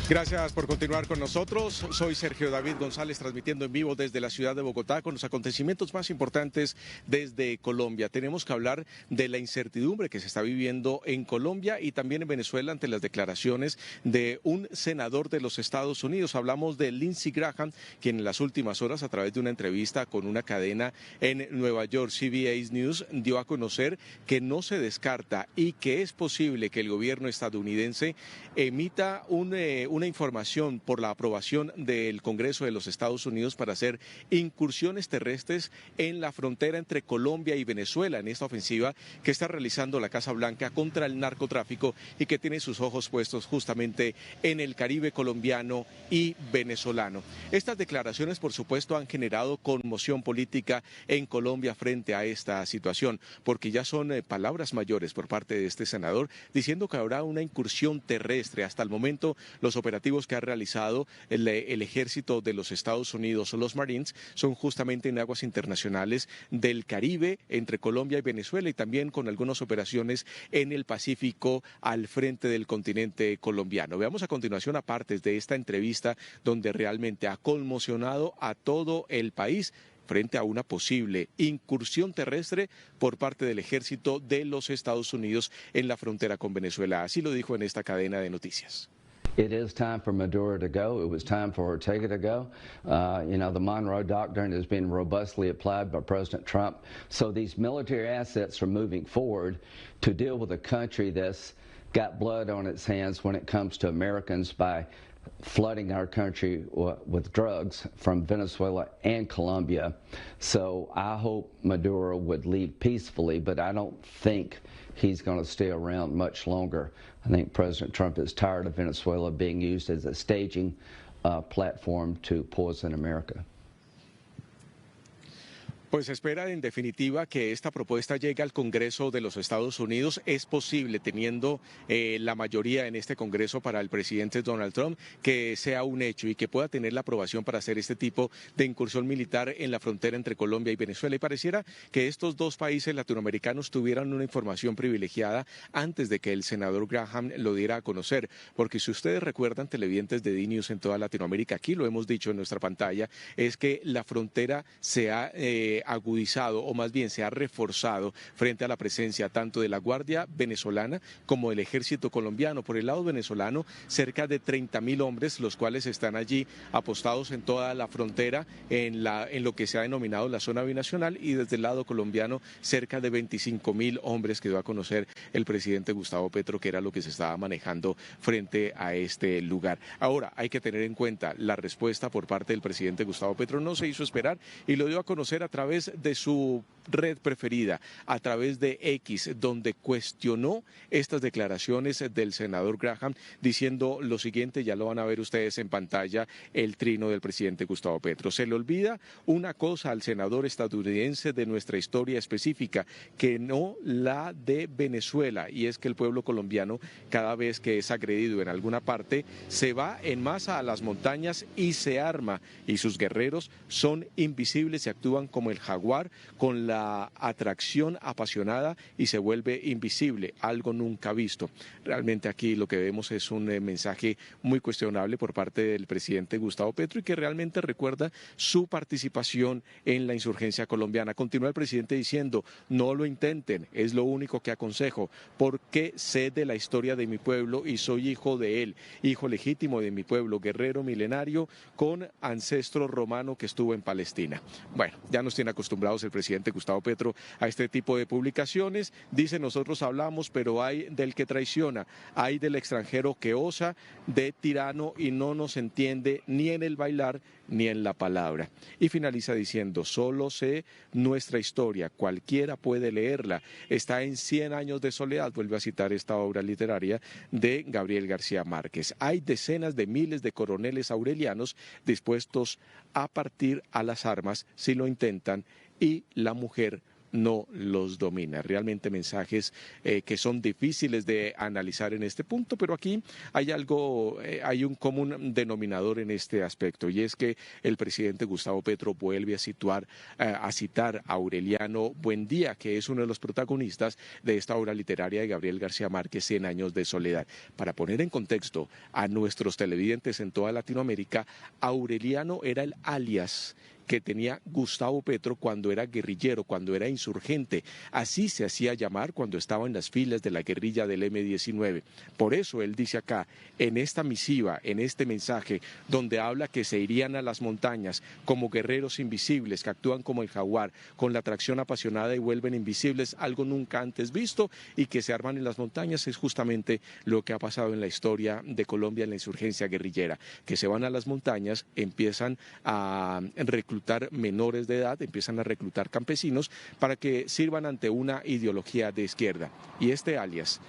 Gracias por continuar con nosotros. Soy Sergio David González, transmitiendo en vivo desde la ciudad de Bogotá con los acontecimientos más importantes desde Colombia. Tenemos que hablar de la incertidumbre que se está viviendo en Colombia y también en Venezuela ante las declaraciones de un senador de los Estados Unidos. Hablamos de Lindsey Graham, quien en las últimas horas, a través de una entrevista con una cadena en Nueva York, CBS News, dio a conocer que no se descarta y que es posible que el gobierno estadounidense emita una información por la aprobación del Congreso de los Estados Unidos para hacer incursiones terrestres en la frontera entre Colombia y Venezuela, en esta ofensiva que está realizando la Casa Blanca contra el narcotráfico y que tiene sus ojos puestos justamente en el Caribe colombiano y venezolano. Estas declaraciones, por supuesto, han generado conmoción política en Colombia frente a esta situación, porque ya son palabras mayores por parte de este senador, diciendo que habrá una incursión terrestre. Hasta el momento, los operativos que ha realizado el ejército de los Estados Unidos, los Marines, son justamente en aguas internacionales del Caribe, entre Colombia y Venezuela, y también con algunas operaciones en el Pacífico al frente del continente colombiano. Veamos a continuación a partes de esta entrevista donde realmente ha conmocionado a todo el país frente a una posible incursión terrestre por parte del ejército de los Estados Unidos en la frontera con Venezuela. Así lo dijo en esta cadena de noticias. It is time for Maduro to go. It was time for Ortega to go. The Monroe Doctrine has been robustly applied by President Trump. So these military assets are moving forward to deal with a country that's got blood on its hands when it comes to Americans by flooding our country with drugs from Venezuela and Colombia. So I hope Maduro would leave peacefully, but I don't think he's going to stay around much longer. I think President Trump is tired of Venezuela being used as a staging platform to poison America. Pues espera en definitiva que esta propuesta llegue al Congreso de los Estados Unidos. Es posible, teniendo la mayoría en este Congreso para el presidente Donald Trump, que sea un hecho y que pueda tener la aprobación para hacer este tipo de incursión militar en la frontera entre Colombia y Venezuela. Y pareciera que estos dos países latinoamericanos tuvieran una información privilegiada antes de que el senador Graham lo diera a conocer, porque si ustedes recuerdan, televidentes de DNews en toda Latinoamérica, aquí lo hemos dicho en nuestra pantalla, es que la frontera se ha agudizado, o más bien se ha reforzado frente a la presencia tanto de la Guardia venezolana como del Ejército colombiano. Por el lado venezolano, cerca de 30.000 hombres, los cuales están allí apostados en toda la frontera, en lo que se ha denominado la zona binacional, y desde el lado colombiano, cerca de 25.000 hombres que dio a conocer el presidente Gustavo Petro, que era lo que se estaba manejando frente a este lugar. Ahora, hay que tener en cuenta la respuesta por parte del presidente Gustavo Petro. No se hizo esperar y lo dio a conocer a través de su red preferida, a través de X, donde cuestionó estas declaraciones del senador Graham, diciendo lo siguiente, ya lo van a ver ustedes en pantalla, el trino del presidente Gustavo Petro. Se le olvida una cosa al senador estadounidense de nuestra historia específica, que no la de Venezuela, y es que el pueblo colombiano, cada vez que es agredido en alguna parte, se va en masa a las montañas y se arma, y sus guerreros son invisibles y actúan como el jaguar, con la atracción apasionada, y se vuelve invisible, algo nunca visto. Realmente aquí lo que vemos es un mensaje muy cuestionable por parte del presidente Gustavo Petro, y que realmente recuerda su participación en la insurgencia colombiana. Continúa el presidente diciendo: no lo intenten, es lo único que aconsejo, porque sé de la historia de mi pueblo y soy hijo de él, hijo legítimo de mi pueblo, guerrero milenario con ancestro romano que estuvo en Palestina. Bueno, ya nos tiene acostumbrados el presidente Gustavo Petro a este tipo de publicaciones. Dice: nosotros hablamos, pero hay del que traiciona, hay del extranjero que osa, de tirano y no nos entiende ni en el bailar ni en la palabra. Y finaliza diciendo: solo sé nuestra historia, cualquiera puede leerla, está en 100 años de soledad. Vuelve a citar esta obra literaria de Gabriel García Márquez. Hay decenas de miles de coroneles aurelianos dispuestos a partir a las armas si lo intentan, y la mujer no los domina. Realmente mensajes que son difíciles de analizar en este punto, pero aquí hay hay un común denominador en este aspecto, y es que el presidente Gustavo Petro vuelve a citar a Aureliano Buendía, que es uno de los protagonistas de esta obra literaria de Gabriel García Márquez, 100 años de soledad. Para poner en contexto a nuestros televidentes en toda Latinoamérica, Aureliano era el alias que tenía Gustavo Petro cuando era guerrillero, cuando era insurgente. Así se hacía llamar cuando estaba en las filas de la guerrilla del M-19. Por eso él dice acá, en esta misiva, en este mensaje, donde habla que se irían a las montañas como guerreros invisibles, que actúan como el jaguar, con la atracción apasionada y vuelven invisibles, algo nunca antes visto, y que se arman en las montañas, es justamente lo que ha pasado en la historia de Colombia en la insurgencia guerrillera, que se van a las montañas, empiezan a reclutar menores de edad, empiezan a reclutar campesinos para que sirvan ante una ideología de izquierda. Y este alias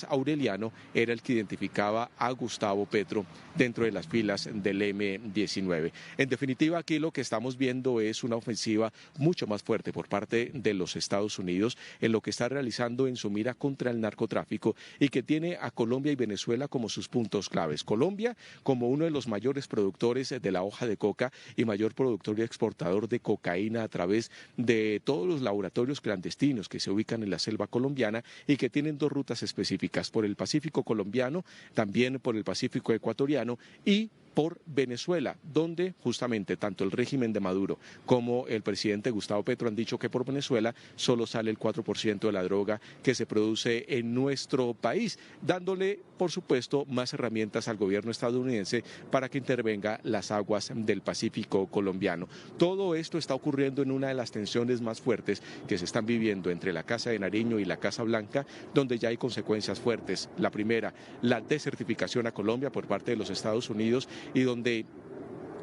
Aureliano, era el que identificaba a Gustavo Petro dentro de las filas del M-19. En definitiva, aquí lo que estamos viendo es una ofensiva mucho más fuerte por parte de los Estados Unidos en lo que está realizando en su mira contra el narcotráfico, y que tiene a Colombia y Venezuela como sus puntos claves. Colombia como uno de los mayores productores de la hoja de coca y mayor productor y exportador de cocaína a través de todos los laboratorios clandestinos que se ubican en la selva colombiana y que tienen dos rutas específicas, por el Pacífico colombiano, también por el Pacífico ecuatoriano y por Venezuela, donde justamente tanto el régimen de Maduro como el presidente Gustavo Petro han dicho que por Venezuela solo sale el 4% de la droga que se produce en nuestro país, dándole, por supuesto, más herramientas al gobierno estadounidense para que intervenga las aguas del Pacífico colombiano. Todo esto está ocurriendo en una de las tensiones más fuertes que se están viviendo entre la Casa de Nariño y la Casa Blanca, donde ya hay consecuencias fuertes. La primera, la desertificación a Colombia por parte de los Estados Unidos, y donde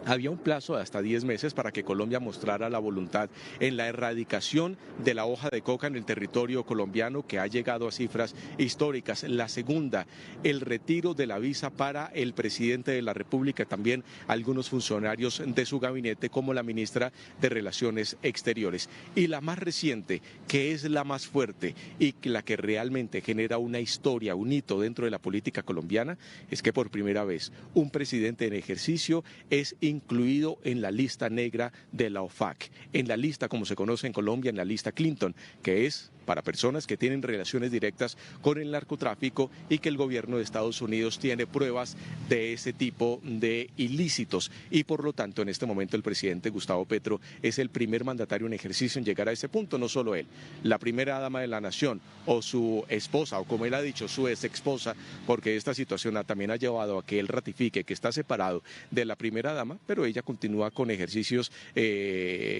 había un plazo de hasta 10 meses para que Colombia mostrara la voluntad en la erradicación de la hoja de coca en el territorio colombiano, que ha llegado a cifras históricas. La segunda, el retiro de la visa para el presidente de la República, también algunos funcionarios de su gabinete, como la ministra de Relaciones Exteriores. Y la más reciente, que es la más fuerte y la que realmente genera una historia, un hito dentro de la política colombiana, es que por primera vez un presidente en ejercicio es incluido en la lista negra de la OFAC, en la lista, como se conoce en Colombia, en la lista Clinton, que es para personas que tienen relaciones directas con el narcotráfico y que el gobierno de Estados Unidos tiene pruebas de ese tipo de ilícitos. Y por lo tanto, en este momento el presidente Gustavo Petro es el primer mandatario en ejercicio en llegar a ese punto, no solo él, la primera dama de la nación o su esposa, o como él ha dicho, su ex esposa, porque esta situación también ha llevado a que él ratifique que está separado de la primera dama, pero ella continúa con ejercicios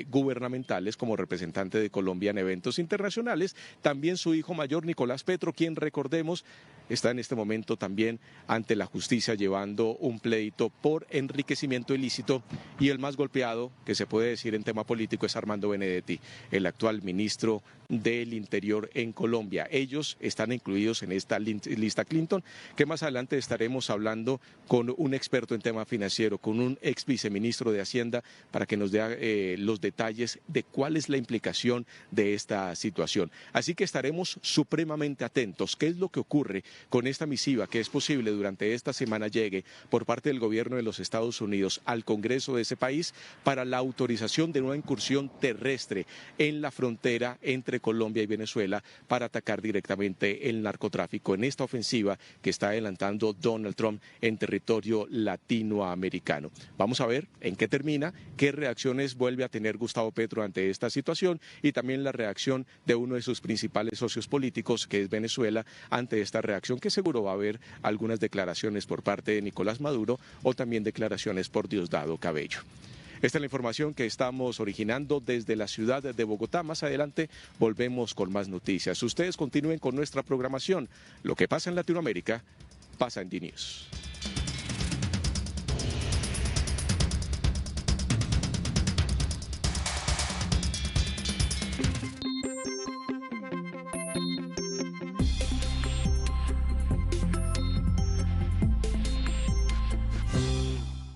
gubernamentales como representante de Colombia en eventos internacionales. También su hijo mayor, Nicolás Petro, quien, recordemos, está en este momento también ante la justicia llevando un pleito por enriquecimiento ilícito, y el más golpeado, que se puede decir en tema político, es Armando Benedetti, el actual ministro del Interior en Colombia. Ellos están incluidos en esta lista Clinton, que más adelante estaremos hablando con un experto en tema financiero, con un ex viceministro de Hacienda, para que nos dé los detalles de cuál es la implicación de esta situación. Así que estaremos supremamente atentos. ¿Qué es lo que ocurre con esta misiva que es posible durante esta semana llegue por parte del gobierno de los Estados Unidos al Congreso de ese país para la autorización de una incursión terrestre en la frontera entre Colombia y Venezuela para atacar directamente el narcotráfico en esta ofensiva que está adelantando Donald Trump en territorio latinoamericano? Vamos a ver en qué termina, qué reacciones vuelve a tener Gustavo Petro ante esta situación, y también la reacción de uno de sus principales socios políticos, que es Venezuela, ante esta reacción, que seguro va a haber algunas declaraciones por parte de Nicolás Maduro o también declaraciones por Diosdado Cabello. Esta es la información que estamos originando desde la ciudad de Bogotá. Más adelante volvemos con más noticias. Ustedes continúen con nuestra programación. Lo que pasa en Latinoamérica pasa en DNews.